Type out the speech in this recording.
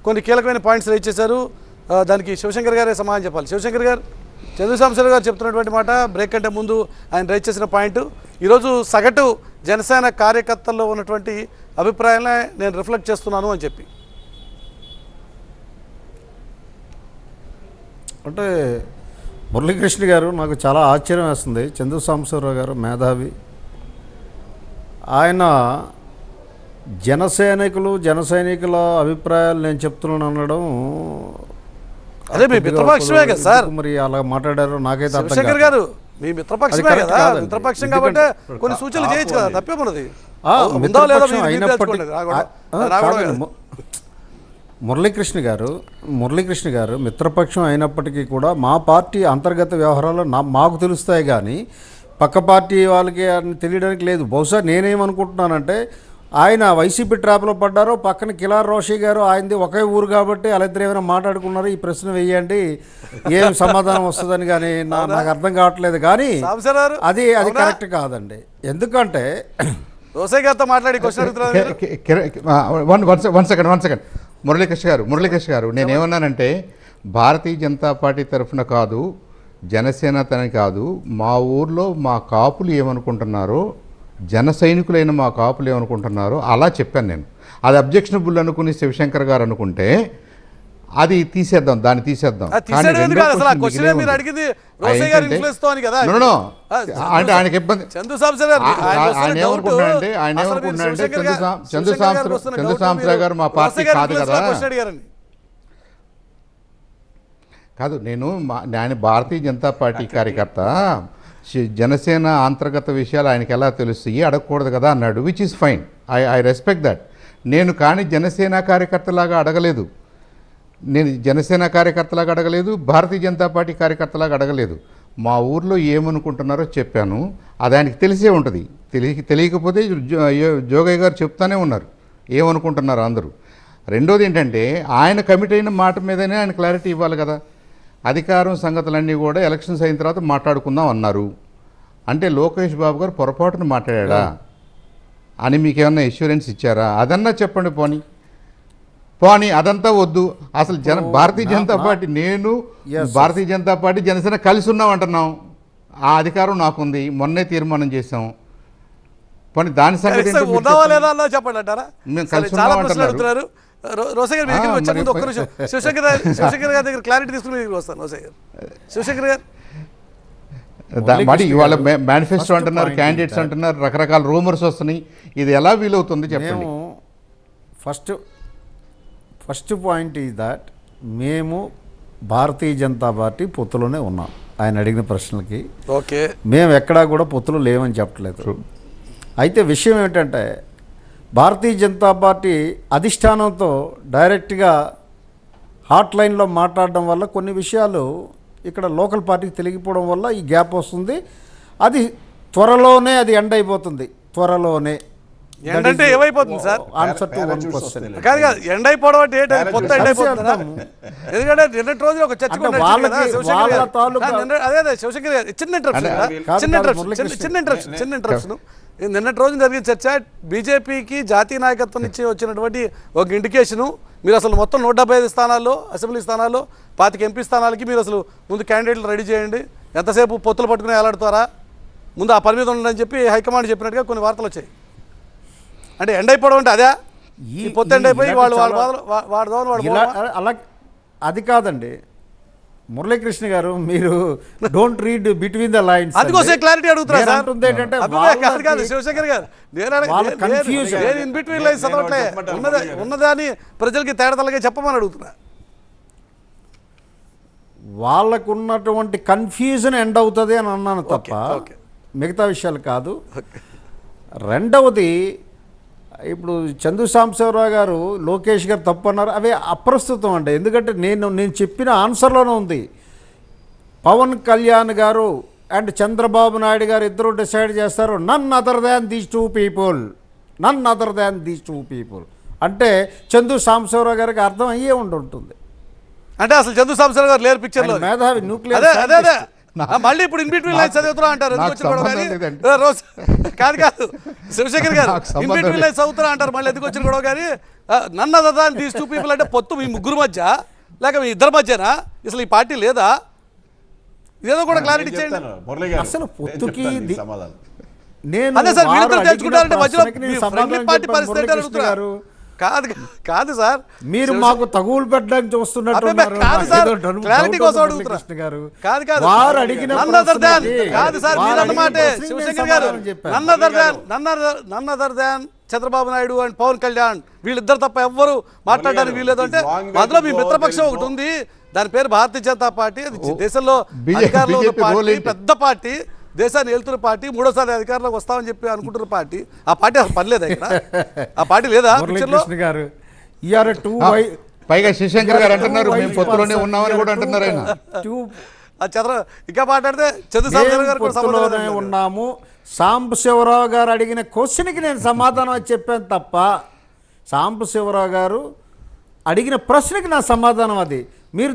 కొన్ని కీలకమైన points rise చేశారు. దానికి శివశంకర్ గారే సమాధానం చెప్పాలి. శివశంకర్ గారు, చంద్ర సాంబశివరావు గారు చెప్తున్నటువంటి మాట, బ్రేక్ కంటే ముందు ఆయన రైజ్ చేసిన పాయింట్, ఈరోజు సగటు జనసేన కార్యకర్తల్లో ఉన్నటువంటి అభిప్రాయాలనే నేను రిఫ్లెక్ట్ చేస్తున్నాను అని చెప్పి. అంటే మురళీకృష్ణ గారు నాకు చాలా ఆశ్చర్యం వేస్తుంది. చంద్ర సాంబశివరావు గారు మేధావి, ఆయన జన సైనికుల అభిప్రాయాలు నేను చెప్తున్నాను అనడం అదే మీ మిత్రపక్షమే కదా సార్, మరి అలా మాట్లాడారు నాకైతే అర్థం శివశంకర్ గారు. మీ మిత్రపక్షమే కదా, మిత్రపక్షం కాబట్టి కొన్ని సూచనలు చేయొచ్చు కదా, తప్పేమున్నది. మురళీకృష్ణ గారు మిత్రపక్షం అయినప్పటికీ కూడా మా పార్టీ అంతర్గత వ్యవహారాలు మాకు తెలుస్తాయి కానీ పక్క పార్టీ వాళ్ళకి తెలియడానికి లేదు. బహుశా నేనేమనుకుంటున్నానంటే ఆయన వైసీపీ ట్రాప్లో పడ్డారో, పక్కన కిలార్ రోషి గారు ఆయనది ఒకే ఊరు కాబట్టి వాళ్ళిద్దరు ఏమైనా మాట్లాడుకున్నారు, ఈ ప్రశ్న వేయండి ఏం సమాధానం వస్తుందని. కానీ నాకు అర్థం కావట్లేదు. కానీ అది కరెక్ట్ కాదండి. ఎందుకంటే వన్ సెకండ్ మురళీకృష్ణ గారు నేనేమన్నానంటే భారతీయ జనతా పార్టీ తరఫున కాదు, జనసేన తని కాదు, మా ఊర్లో మా కాపులు ఏమనుకుంటున్నారో, జన సైనికులైన మా కాపులు ఏమనుకుంటున్నారో అలా చెప్పాను నేను. అది అబ్జెక్షనబుల్ అనుకుని శివశంకర్ గారు అనుకుంటే అది తీసేద్దాం, దాన్ని తీసేద్దాం. అంటే ఆయనకి ఇబ్బంది. ఆయన ఏమనుకుంటున్నాడంటే చంద్ర సాంబశివరావు గారు మా పార్టీ కాదు కదా. కాదు, నేను భారతీయ జనతా పార్టీ కార్యకర్త, జనసేన అంతర్గత విషయాలు ఆయనకి ఎలా తెలుస్తాయి, అడగకూడదు కదా అన్నాడు, which is fine. I respect that. నేను కానీ జనసేన కార్యకర్తలాగా అడగలేదు, భారతీయ జనతా పార్టీ కార్యకర్తలాగా అడగలేదు. మా ఊర్లో ఏమనుకుంటున్నారో చెప్పాను. అది ఆయనకి తెలిసే ఉంటుంది. తెలియకపోతే జోగయ్య గారు చెప్తానే ఉన్నారు ఏమనుకుంటున్నారు అందరూ. రెండోది ఏంటంటే ఆయన కమిట్ అయిన మాట మీదనే ఆయన క్లారిటీ ఇవ్వాలి కదా. అధికారం సంగతులన్నీ కూడా ఎలక్షన్స్ అయిన తర్వాత మాట్లాడుకుందాం అన్నారు. అంటే లోకేష్ బాబు గారు పొరపాటును మాట్లాడా అని మీకు ఏమన్నా ఇన్సూరెన్స్ ఇచ్చారా? అదన్నా చెప్పండి. పోనీ అదంతా వద్దు. అసలు భారతీయ జనతా పార్టీ, భారతీయ జనతా పార్టీ జనసేన కలిసి ఉన్నాం అంటున్నాం. ఆ అధికారం నాకుంది, మొన్నే తీర్మానం చేసాం. పోనీ దాని సంగతి చెప్పండి అంటారా? మేము కలిసి ఉన్నాం. రోసయ్య గారు దగ్గరికి వచ్చే ముందు ఒక్క నిమిషం శివశంకర్ గారి దగ్గర క్లారిటీ తీసుకుని దగ్గరికి వస్తాను. రోసయ్య గారు, శివశంకర్ గారు మరి ఇవాళ మేనిఫెస్టో అంటున్నారు, క్యాండిడేట్స్ అంటున్నారు, రకరకాల రూమర్స్ వస్తున్నాయి. ఇది ఎలా వీలవుతుంది చెప్పండి. ఫస్ట్ పాయింట్ ఈజ్ దట్ మేము భారతీయ జనతా పార్టీ పొత్తులోనే ఉన్నాం. ఆయన అడిగిన ప్రశ్నలకి ఓకే, మేము ఎక్కడా కూడా పొత్తులు లేవని చెప్పట్లేదు. అయితే విషయం ఏమిటంటే భారతీయ జనతా పార్టీ అధిష్టానంతో డైరెక్ట్గా హాట్ లైన్లో మాట్లాడడం వల్ల కొన్ని విషయాలు ఇక్కడ లోకల్ పార్టీకి తెలియకపోవడం వల్ల ఈ గ్యాప్ వస్తుంది. అది త్వరలోనే అది ఎండ్ అయిపోతుంది. త్వరలోనే ఏంటంటే ఏమైపోతుంది సార్? Answer to 1%. కాదు ఎండ్ అయిపోవడం అంటే ఏంటంటే కొత్త ఎండ్ అయిపోతుందా? ఎందుకంటే నిన్నటి రోజున ఒక చర్చ అదే శివశంకర్ గారు చిన్న ఇంటరప్షన్. నిన్నటి రోజున జరిగిన చర్చ బీజేపీకి జాతీయ నాయకత్వం నుంచి వచ్చినటువంటి ఒక ఇండికేషను, మీరు అసలు మొత్తం 175 స్థానాల్లో, అసెంబ్లీ స్థానాల్లో 25 ఎంపీ స్థానాలకి మీరు అసలు ముందు క్యాండిడేట్లు రెడీ చేయండి, ఎంతసేపు పొత్తులు పట్టుకుని ఎలాడుతారా, ముందు ఆ పని మీద ఉండని చెప్పి హైకమాండ్ చెప్పినట్టుగా కొన్ని వార్తలు వచ్చాయి. అంటే ఎండ్ అయిపోవడం అంటే అదే, ఈ పొత్తు ఎండ్ అయిపోయి వాళ్ళు అలా అది కాదండి మురళీకృష్ణ గారు. మీరు don't read between the lines. అందుకోసం క్లారిటీ అడుగుతున్నారు సార్. శివశంకర్ గారు, ఇన్ బిట్వీన్ లైన్స్ చదవట్లే, ఉన్నదాన్ని ప్రజలకి తేడతలగా చెప్పమని అడుగుతున్నా. వాళ్ళకున్నటువంటి కన్ఫ్యూజన్ ఎండ్ అవుతుంది అని అన్నాను తప్ప మిగతా విషయాలు కాదు. రెండవది, ఇప్పుడు చంద్ర సాంబశివరావు గారు, లోకేష్ గారు తప్పు అన్నారు, అవి అప్రస్తుతం అండి. ఎందుకంటే నేను చెప్పిన ఆన్సర్లోనే ఉంది. పవన్ కళ్యాణ్ గారు అండ్ చంద్రబాబు నాయుడు గారు ఇద్దరు డిసైడ్ చేస్తారు, none other than these two people అంటే చంద్ర సాంబశివరావు గారికి అర్థం అయ్యే ఉంటుంది. అంటే అసలు చంద్ర సాంబశివరావు గారు లేరు పిక్చర్లో, మేధావి న్యూక్లియర్. మళ్ళీ ఇప్పుడు ఇన్ బిట్వీన్ లైన్స్ చదువుతున్నా అంటారు. కాదు శివశంకర్ గారు ఇన్ బిట్వీన్ లైన్స్ చదువుతున్నా అంటారు, మళ్ళీ ఎందుకు వచ్చిన గొడవ కానీ none other than these two people అంటే పొత్తు మీ ముగ్గురు మధ్య లేక మీ ఇద్దరి మధ్యనా? అసలు ఈ పార్టీ లేదా? ఇదేదో కూడా క్లారిటీ ఇచ్చేయండి. అసలు పొత్తుకి సమాధానం నేను అదే సార్, వారు వీళ్ళిద్దరు అడిగిన తెలుసుకుంటారంటే మధ్యలో ప్రశ్నకి నేను మీ సమాధానం ఫ్రెండ్లీ పార్టీ చెప్పాను పరిస్థితి ఏంటి మురళీకృష్ణ అడుగుతున్నారు. గారు. కాదు సార్, మీరు మాకు తగులు పెట్టడానికి చూస్తున్నట్టు అబ్బే, కాదు సార్, క్లారిటీ కోసం అడుగుతున్నారు. గారు కాదు వారు అడిగిన నన్ అదర్ దాన్ ప్రశ్నకి కాదు సార్, వారు మీరు అన్నమాట అడిగిన ప్రశ్నకి శివశంకర్ నేను గారు, సమాధానం చెప్పాను. None other than Chandrababu Naidu and Pawan Kalyan వీళ్ళిద్దరు తప్ప ఎవ్వరు మాట్లాడడానికి వీల్లేదు అంటే అందులో మీ మిత్రపక్షం ఒకటి ఉంది, దాని పేరు భారతీయ జనతా పార్టీ. అది దేశంలో అధికారంలో ఉన్న పార్టీ, పెద్ద పార్టీ, దేశాన్ని వెళ్తున్న పార్టీ, మూడోసారి అధికారంలోకి వస్తామని చెప్పి అనుకుంటున్న పార్టీ. ఆ పార్టీ అసలు పనిలేదా ఇక్కడ? ఆ పార్టీ లేదా పిక్చర్లో? మురళీకృష్ణ గారు ఇయర్ టూ పైగా శివశంకర్ గారు అంటున్నారు మేము పొత్తులోనే ఉన్నామని కూడా అంటున్నారు ఆయన. ఇంకా మాట్లాడితే చంద్రశేఖర్ గారు కూడా పొత్తులోనే సమాధానం ఉన్నాము. సాంబశివరావు గారు అడిగిన క్వశ్చన్కి నేను సమాధానం అది చెప్పాను తప్ప సాంబశివరావు గారు అడిగిన ప్రశ్నకి నా సమాధానం అది. మీరు